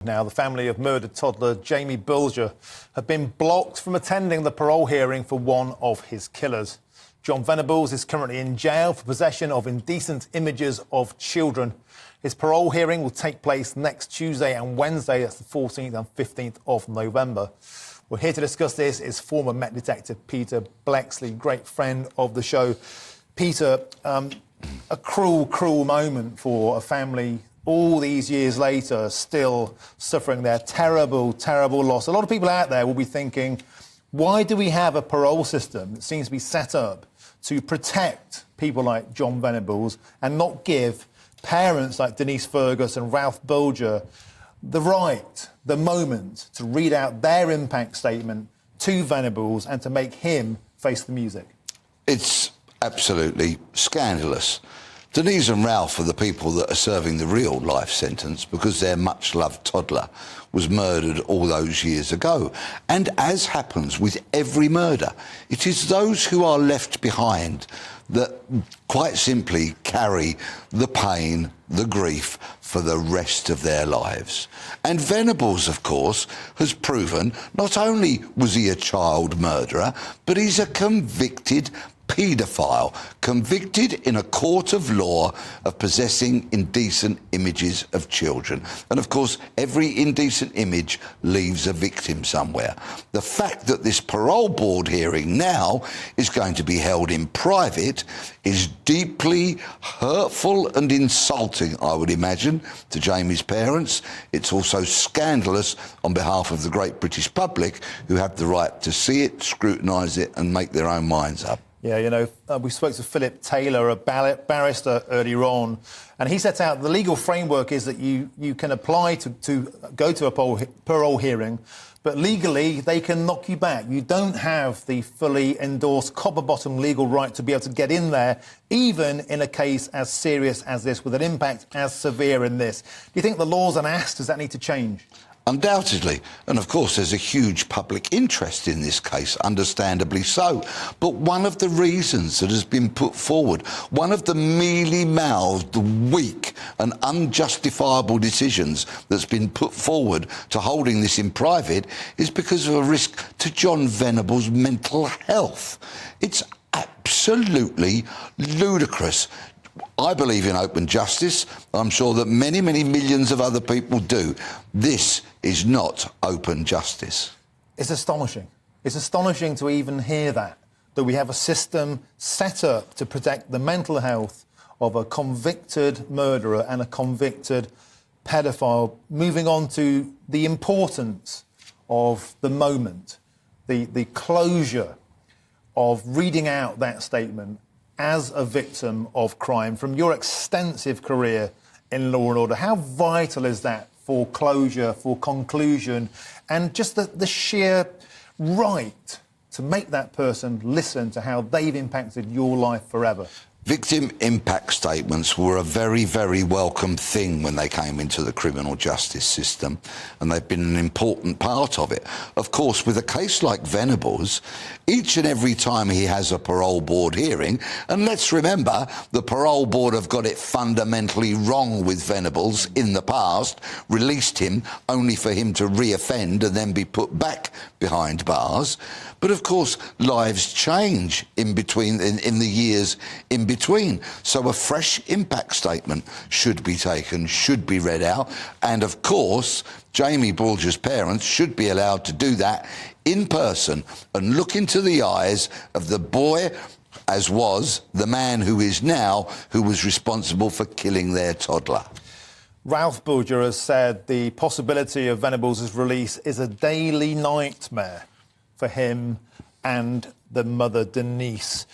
Now, the family of murdered toddler Jamie Bulger have been blocked from attending the parole hearing for one of his killers. John Venables is currently in jail for possession of indecent images of children. His parole hearing will take place next Tuesday and Wednesday, that's the 14th and 15th of November. We're here to discuss this is former Met Detective Peter Bleksley, great friend of the show. Peter, a cruel, cruel moment for a family all these years later, still suffering their terrible, terrible loss. A lot of people out there will be thinking, why do we have a parole system that seems to be set up to protect people like John Venables and not give parents like Denise Fergus and Ralph Bulger the right, the moment to read out their impact statement to Venables and to make him face the music? It's absolutely scandalous. Denise and Ralph are the people that are serving the real life sentence because their much-loved toddler was murdered all those years ago. And as happens with every murder, it is those who are left behind that quite simply carry the pain, the grief for the rest of their lives. And Venables, of course, has proven not only was he a child murderer, but he's a convicted paedophile, convicted in a court of law of possessing indecent images of children. And of course, every indecent image leaves a victim somewhere. The fact that this parole board hearing now is going to be held in private is deeply hurtful and insulting, I would imagine, to Jamie's parents. It's also scandalous on behalf of the great British public who have the right to see it, scrutinise it and make their own minds up. Yeah, you know, we spoke to Philip Taylor, a barrister, earlier on, and he sets out the legal framework is that you can apply to go to a parole hearing, but legally they can knock you back. You don't have the fully endorsed copper-bottom legal right to be able to get in there, even in a case as serious as this, with an impact as severe in this. Do you think the law's an ass? Does that need to change? Undoubtedly. And of course, there's a huge public interest in this case, understandably so. But one of the reasons that has been put forward, one of the mealy-mouthed, weak and unjustifiable decisions that's been put forward to holding this in private is because of a risk to John Venables' mental health. It's absolutely ludicrous. I believe in open justice. I'm sure that many, many millions of other people do. This is not open justice. It's astonishing. It's astonishing to even hear that we have a system set up to protect the mental health of a convicted murderer and a convicted pedophile. Moving on to the importance of the moment, the closure of reading out that statement as a victim of crime, from your extensive career in law and order. How vital is that for closure, for conclusion, and just the sheer right to make that person listen to how they've impacted your life forever? Victim impact statements were a very, very welcome thing when they came into the criminal justice system, and they've been an important part of it. Of course, with a case like Venables, each and every time he has a parole board hearing, and let's remember, the parole board have got it fundamentally wrong with Venables in the past, released him only for him to re-offend and then be put back behind bars. But of course, lives change in between, in the years in between. So a fresh impact statement should be taken, should be read out. And of course, Jamie Bulger's parents should be allowed to do that in person and look into the eyes of the boy, as was the man who is now, who was responsible for killing their toddler. Ralph Bulger has said the possibility of Venables' release is a daily nightmare for him and the mother, Denise.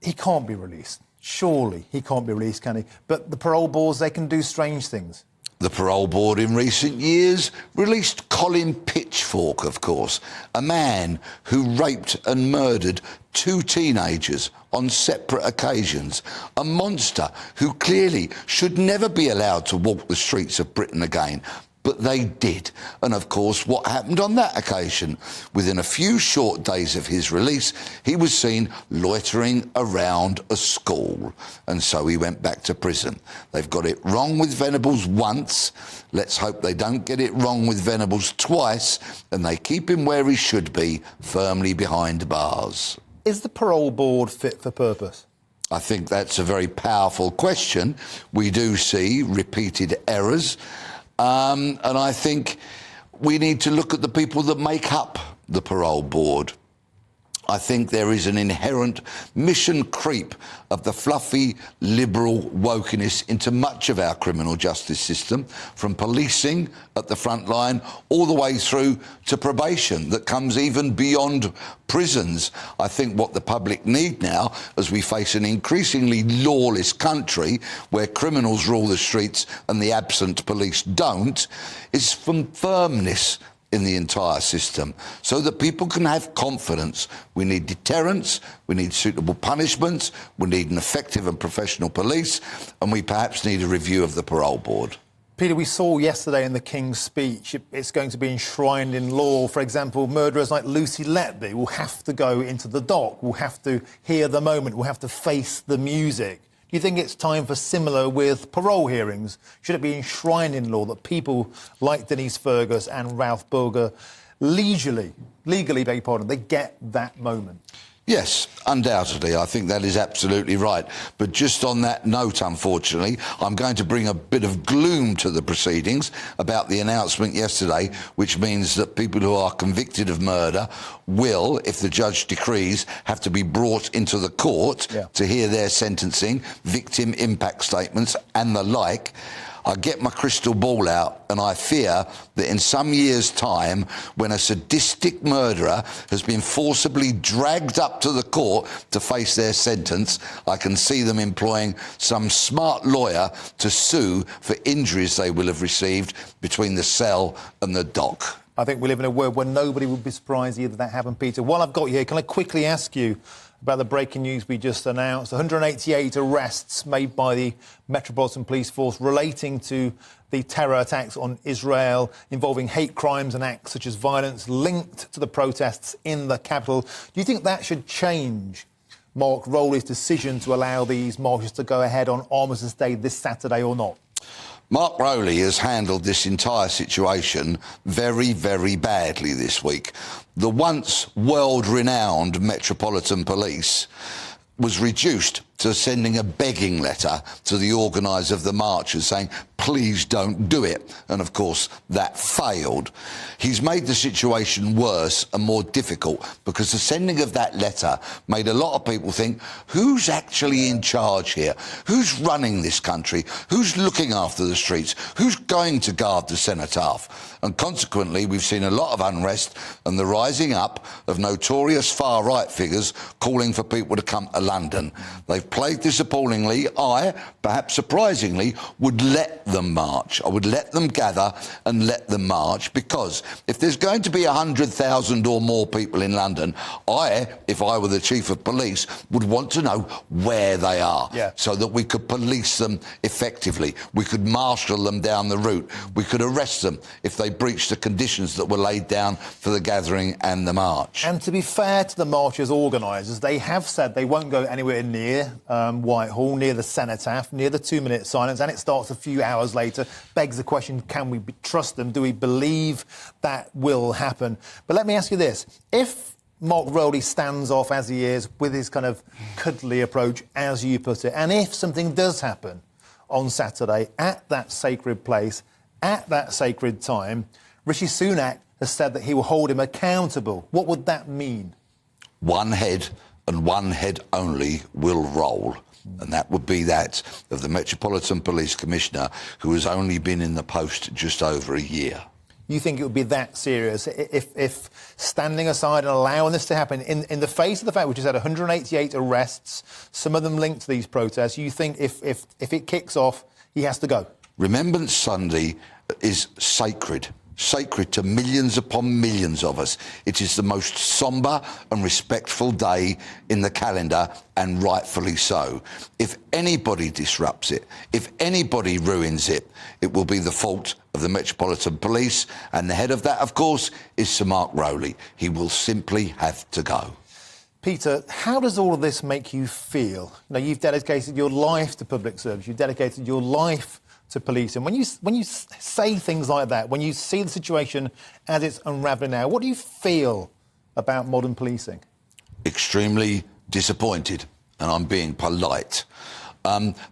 He can't be released. Surely he can't be released, can he? But the parole boards, they can do strange things. The parole board in recent years released Colin Pitchfork, of course, a man who raped and murdered 2 teenagers on separate occasions, a monster who clearly should never be allowed to walk the streets of Britain again. but they did. And of course, what happened on that occasion? Within a few short days of his release, he was seen loitering around a school, and so he went back to prison. They've got it wrong with Venables once. Let's hope they don't get it wrong with Venables twice, and they keep him where he should be, firmly behind bars. Is the parole board fit for purpose? I think that's a very powerful question. We do see repeated errors, and I think we need to look at the people that make up the parole board. I think there is an inherent mission creep of the fluffy, liberal wokeness into much of our criminal justice system, from policing at the front line all the way through to probation that comes even beyond prisons. I think what the public need now, as we face an increasingly lawless country where criminals rule the streets and the absent police don't, is some firmness in the entire system, so that people can have confidence. We need deterrence, we need suitable punishments, we need an effective and professional police, and we perhaps need a review of the parole board. Peter, we saw yesterday in the King's speech, it's going to be enshrined in law. For example, murderers like Lucy Letby will have to go into the dock, will have to hear the moment, will have to face the music. Do you think it's time for similar with parole hearings? Should it be enshrined in law that people like Denise Fergus and Ralph Bulger legally, beg your pardon, they get that moment? Yes, undoubtedly. I think that is absolutely right. But just on that note, unfortunately, I'm going to bring a bit of gloom to the proceedings about the announcement yesterday, which means that people who are convicted of murder will, if the judge decrees, have to be brought into the court to hear their sentencing, victim impact statements and the like. I get my crystal ball out and I fear that in some years' time, when a sadistic murderer has been forcibly dragged up to the court to face their sentence, I can see them employing some smart lawyer to sue for injuries they will have received between the cell and the dock. I think we live in a world where nobody would be surprised either that happened, Peter. While I've got you here, can I quickly ask you about the breaking news we just announced? 188 arrests made by the Metropolitan Police force relating to the terror attacks on Israel, involving hate crimes and acts such as violence linked to the protests in the capital. Do you think that should change Mark Rowley's decision to allow these marches to go ahead on Armistice Day this Saturday or not? Mark Rowley has handled this entire situation very, very badly this week. The once world-renowned Metropolitan Police was reduced to sending a begging letter to the organiser of the marches saying, please don't do it. And of course, that failed. He's made the situation worse and more difficult because the sending of that letter made a lot of people think, who's actually in charge here? Who's running this country? Who's looking after the streets? Who's going to guard the cenotaph? And consequently, we've seen a lot of unrest and the rising up of notorious far-right figures calling for people to come to London. They've played this appallingly. I, perhaps surprisingly, would let them march. I would let them gather and let them march, because if there's going to be 100,000 or more people in London, I, if I were the chief of police, would want to know where they are, so that we could police them effectively. We could marshal them down the route. We could arrest them if they breached the conditions that were laid down for the gathering and the march. And to be fair to the march's organisers, they have said they won't go anywhere near Whitehall, near the Cenotaph, near the 2-minute silence, and it starts a few hours later. Begs the question, can we trust them? Do we believe that will happen? But let me ask you this. If Mark Rowley stands off as he is with his kind of cuddly approach, as you put it, and if something does happen on Saturday at that sacred place, at that sacred time, Rishi Sunak has said that he will hold him accountable. What would that mean? One head and one head only will roll. And that would be that of the Metropolitan Police Commissioner, who has only been in the post just over a year. You think it would be that serious if standing aside and allowing this to happen in the face of the fact we just had 188 arrests, some of them linked to these protests, you think if it kicks off, he has to go? Remembrance Sunday is sacred sacred to millions upon millions of us. It is the most sombre and respectful day in the calendar, and rightfully so. If anybody disrupts it, if anybody ruins it, it will be the fault of the Metropolitan Police, and the head of that, of course, is Sir Mark Rowley. He will simply have to go. Peter, how does all of this make you feel? You know, you've dedicated your life to public service, you've dedicated your life to policing. When you say things like that, when you see the situation as it's unravelling now, what do you feel about modern policing? Extremely disappointed, and I'm being polite.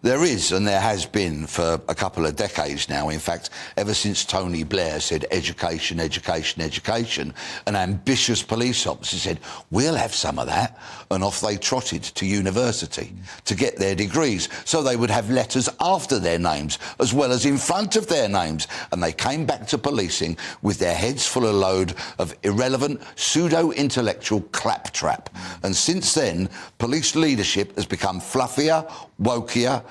There is, and there has been for a couple of decades now, in fact, ever since Tony Blair said education, education, education, an ambitious police officer said, we'll have some of that, and off they trotted to university to get their degrees, so they would have letters after their names as well as in front of their names, and they came back to policing with their heads full of load of irrelevant, pseudo-intellectual claptrap. And since then, police leadership has become fluffier, wokier,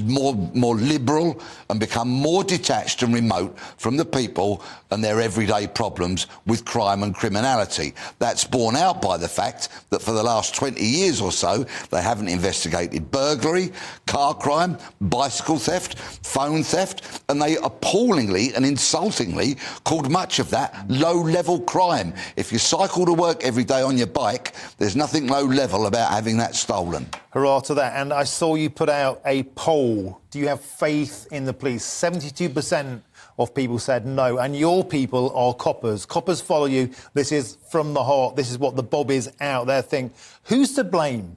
more liberal, and become more detached and remote from the people and their everyday problems with crime and criminality. That's borne out by the fact that for the last 20 years or so, they haven't investigated burglary, car crime, bicycle theft, phone theft, and they appallingly and insultingly called much of that low-level crime. If you cycle to work every day on your bike, there's nothing low-level about having that stolen. Hurrah to that. And I saw you put out a poll. Do you have faith in the police? 72% of people said no. And your people are coppers. Coppers follow you. This is from the heart. This is what the bobbies out there think. Who's to blame?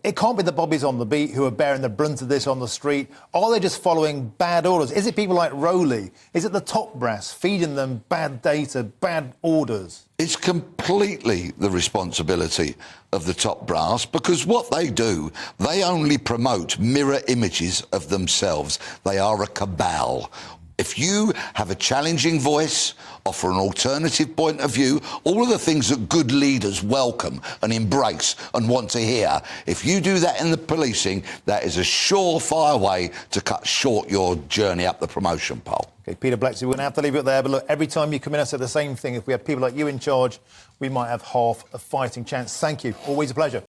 It can't be the bobbies on the beat who are bearing the brunt of this on the street. Are they just following bad orders? Is it people like Rowley? Is it the top brass feeding them bad data, bad orders? It's completely the responsibility of the top brass, because what they do, they only promote mirror images of themselves. They are a cabal. If you have a challenging voice, offer an alternative point of view, all of the things that good leaders welcome and embrace and want to hear, if you do that in the policing, that is a surefire way to cut short your journey up the promotion pole. OK, Peter Bleksley, we're going to have to leave it there. But look, every time you come in, I say the same thing. If we had people like you in charge, we might have half a fighting chance. Thank you. Always a pleasure.